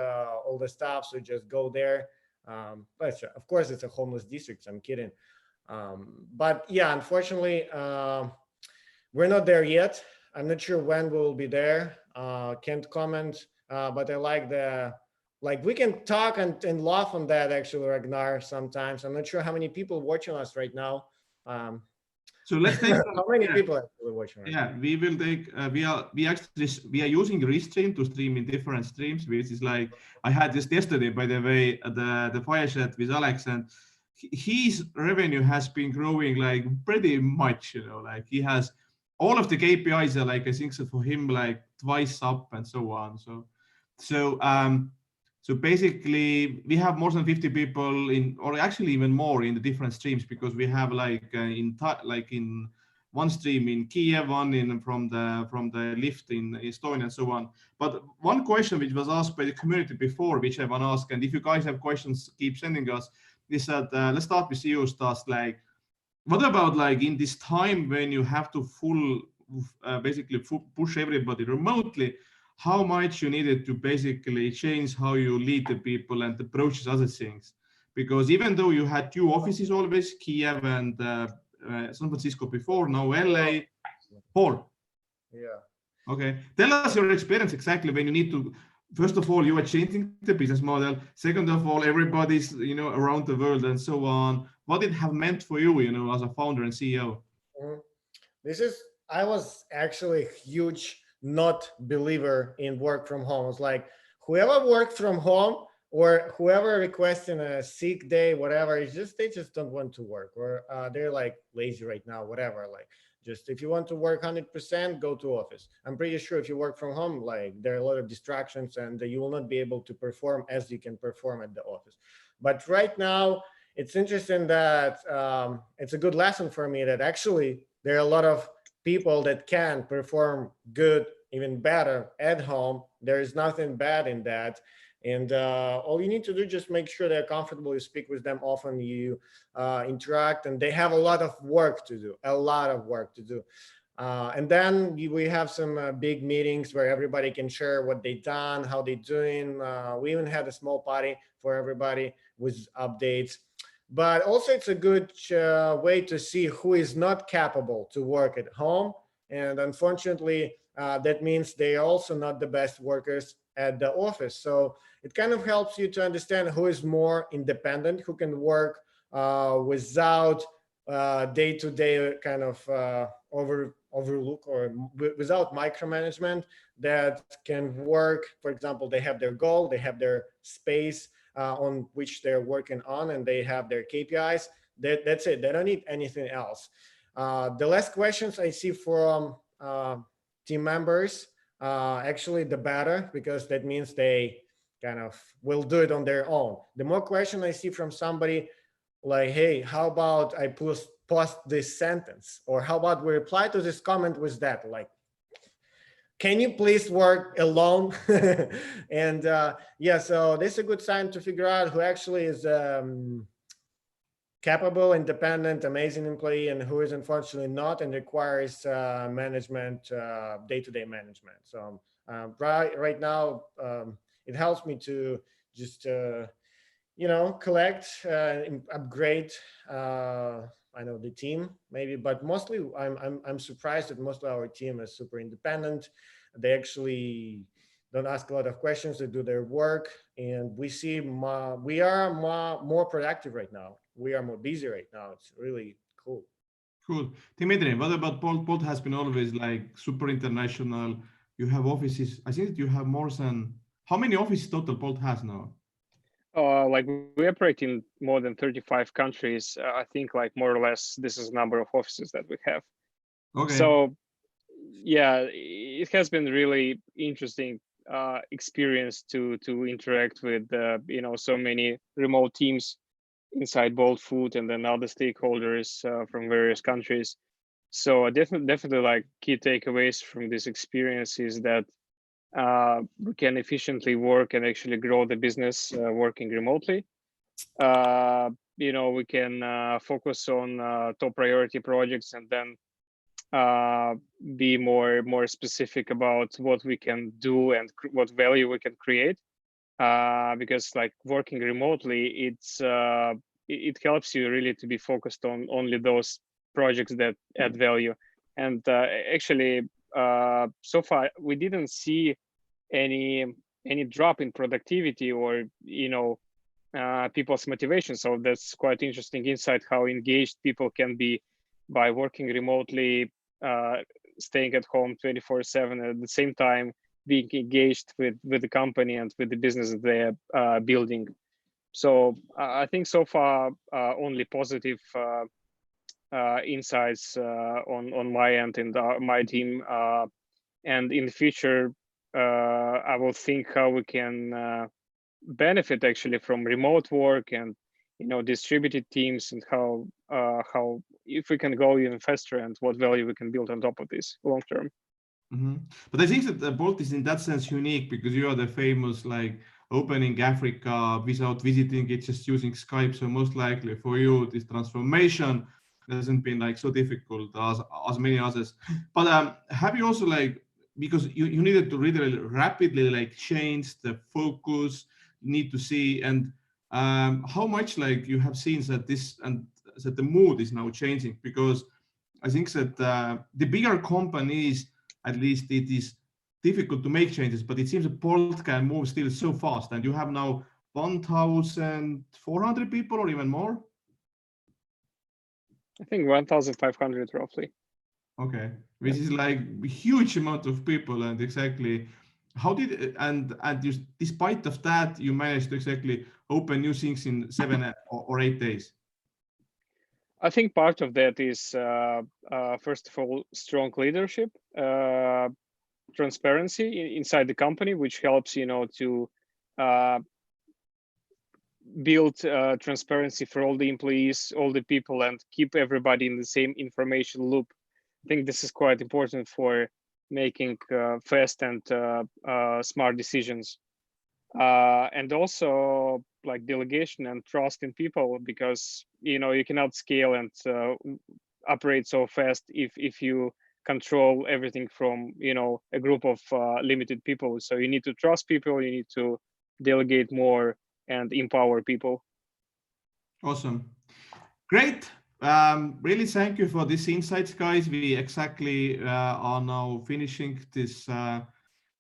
all the stuff. So just go there. But of course, it's a homeless district. So I'm kidding. But yeah, unfortunately, we're not there yet. I'm not sure when we'll be there. Can't comment. But I like we can talk and laugh on that, actually, Ragnar, sometimes. I'm not sure how many people watching us right now. So let's take how many people are actually watching right now? We will take, we are using Restream to stream in different streams, which is like, I had this yesterday, by the way, the fireside with Alex, and his revenue has been growing like pretty much, like he has all of the KPIs are like, I think so for him, like twice up and so on. So basically, we have more than 50 people in, or actually even more in the different streams, because we have like in one stream in Kiev, one in from the lift in Estonia, and so on. But one question which was asked by the community before, which I want to ask, and if you guys have questions, keep sending us. Is that let's start with you, Stas. Like, what about like in this time when you have to basically push everybody remotely? How much you needed to basically change how you lead the people and approaches other things? Because even though you had 2 offices always, Kiev and San Francisco before, now LA, 4. Yeah. Okay. Tell us your experience exactly when you need to, first of all, you are changing the business model. Second of all, everybody's, around the world and so on. What it have meant for you, as a founder and CEO? I was actually a huge not believer in work from home. It's like whoever worked from home or whoever requesting a sick day, whatever, they just don't want to work, or they're like lazy right now, whatever. Like, just if you want to work 100%, go to office. I'm pretty sure if you work from home, like there are a lot of distractions and you will not be able to perform as you can perform at the office. But right now, it's interesting that it's a good lesson for me that actually there are a lot of people that can perform good, even better at home. There is nothing bad in that. And all you need to do, just make sure they're comfortable. You speak with them often, you interact, and they have a lot of work to do, and then we have some big meetings where everybody can share what they done, how they doing. We even had a small party for everybody with updates. But also it's a good way to see who is not capable to work at home. And unfortunately, that means they are also not the best workers at the office. So it kind of helps you to understand who is more independent, who can work without day-to-day kind of overlook or without micromanagement, that can work. For example, they have their goal, they have their space on which they're working on, and they have their KPIs. That's it. They don't need anything else. The less questions I see from team members, actually the better, because that means they kind of will do it on their own. The more question I see from somebody like, hey, how about I post this sentence, or how about we reply to this comment with that, like, can you please work alone? And yeah, so this is a good sign to figure out who actually is capable, independent, amazing employee, and who is unfortunately not and requires management, day-to-day management. So right now, it helps me to just collect, upgrade. I know the team maybe, but mostly I'm surprised that most of our team is super independent. They actually don't ask a lot of questions. They do their work, and we see we are more productive right now. We are more busy right now. It's really cool. Cool. Dmitri, what about Bolt? Bolt has been always like super international. You have offices. I think you have more than, how many offices total Bolt has now? Like we operate in more than 35 countries. I think like more or less this is the number of offices that we have. Okay. So yeah, it has been really interesting experience to interact with so many remote teams inside Bolt Food and then other stakeholders from various countries. So definitely like key takeaways from this experience is that we can efficiently work and actually grow the business working remotely. We can focus on top priority projects and then be more specific about what we can do and what value we can create. Because like working remotely, it helps you really to be focused on only those projects that add value. And actually, so far we didn't see any drop in productivity or people's motivation. So that's quite interesting insight how engaged people can be by working remotely, staying at home 24/7, at the same time being engaged with the company and with the business that they're building. So I think so far only positive insights on my end and my team. And in the future, I will think how we can benefit actually from remote work and distributed teams, and how if we can go even faster, and what value we can build on top of this long term. But I think that Bolt is in that sense unique because you are the famous like opening Africa without visiting it, just using Skype. So most likely for you, this transformation hasn't been like so difficult as many others. But have you also like, because you needed to really rapidly like change the focus, you need to see, and how much like you have seen that this and that the mood is now changing, because I think that the bigger companies, at least it is difficult to make changes, but it seems that Bolt can move still so fast, and you have now 1,400 people or even more. I think 1,500 roughly. Okay, which is like a huge amount of people, and exactly how did and you, despite of that, you managed to exactly open new things in 7 or 8 days? I think part of that is first of all strong leadership, transparency inside the company, which helps to build transparency for all the employees, all the people, and keep everybody in the same information loop. I think this is quite important for making fast and smart decisions, and also like delegation and trust in people, because you cannot scale and operate so fast if you control everything from a group of limited people. So you need to trust people, you need to delegate more and empower people. Awesome, great. Really thank you for these insights, guys. We exactly are now finishing this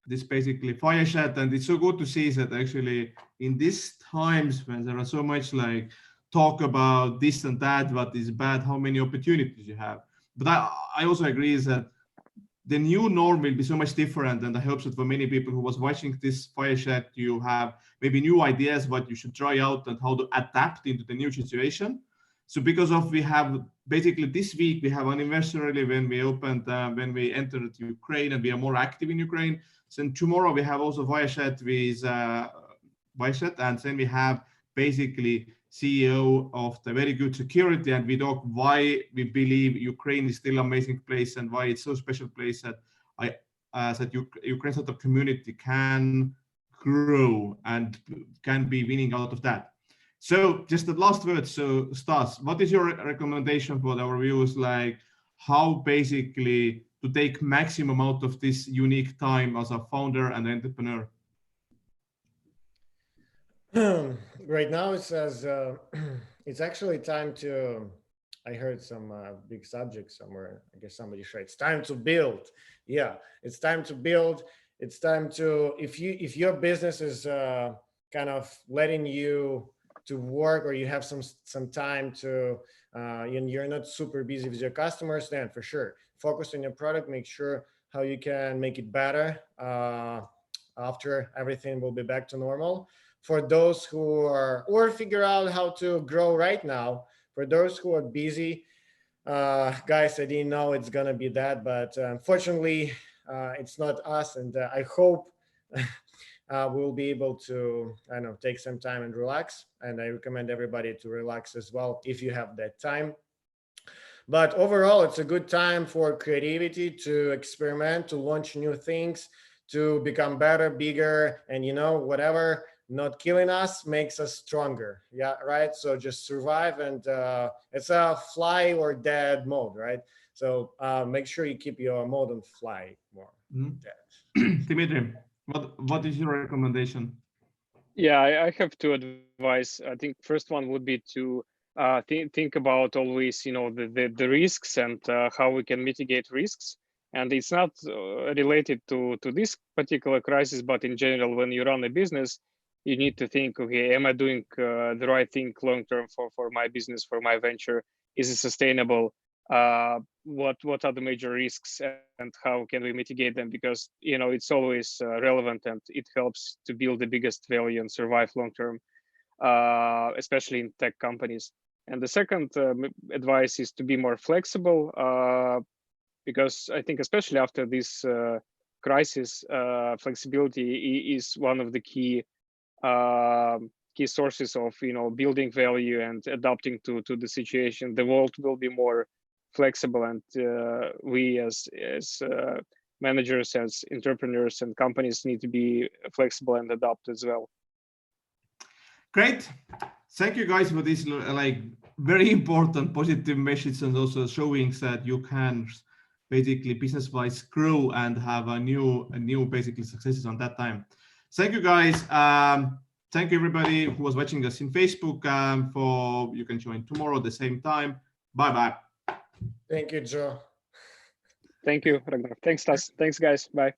this basically fireside, and it's so good to see that actually in these times when there are so much like talk about this and that, what is bad, how many opportunities you have. But I also agree that the new norm will be so much different, and I hope that for many people who was watching this fireside, you have maybe new ideas what you should try out and how to adapt into the new situation. So because of we have basically this week we have an anniversary when we opened when we entered Ukraine, and we are more active in Ukraine. So tomorrow we have also fireside with fireside, and then we have basically CEO of the very good security, and we talk why we believe Ukraine is still an amazing place and why it's so special place that Ukraine startup community can grow and can be winning out of that. So just the last word. So Stas, what is your recommendation for our viewers, like how basically to take maximum out of this unique time as a founder and entrepreneur? Right now it says it's actually time to, I heard some big subject somewhere, I guess somebody said it's time to build. Yeah, it's time to build. It's time to, if your business is kind of letting you to work, or you have some time to and you're not super busy with your customers, then for sure focus on your product, make sure how you can make it better after everything will be back to normal. For those who are, or figure out how to grow right now, for those who are busy, guys, I didn't know it's gonna be that, but unfortunately it's not us, and I hope we'll be able to, I don't know, take some time and relax, and I recommend everybody to relax as well if you have that time. But overall, it's a good time for creativity, to experiment, to launch new things, to become better, bigger, and whatever not killing us makes us stronger. Yeah, right. So just survive, and it's a fly or dead mode, right? So make sure you keep your mode on fly more. Dmitri, what is your recommendation? Yeah, I have two advice. I think first one would be to think about always, the risks and how we can mitigate risks. And it's not related to this particular crisis, but in general, when you run a business, you need to think, okay, am I doing the right thing long term for my business, for my venture? Is it sustainable? What are the major risks, and how can we mitigate them? Because it's always relevant, and it helps to build the biggest value and survive long term, especially in tech companies. And the second advice is to be more flexible, because I think especially after this crisis, flexibility is one of the key key sources of building value and adapting to the situation. The world will be more flexible, and we as managers, as entrepreneurs and companies need to be flexible and adapt as well. Great. Thank you guys for this very important positive message, and also showing that you can basically business-wise grow and have a new basically successes on that time. Thank you guys. Thank you everybody who was watching us in Facebook. You can join tomorrow at the same time. Bye. Thank you, Joe. Thank you, Ragnar. Thanks, Stas. Thanks, guys. Bye.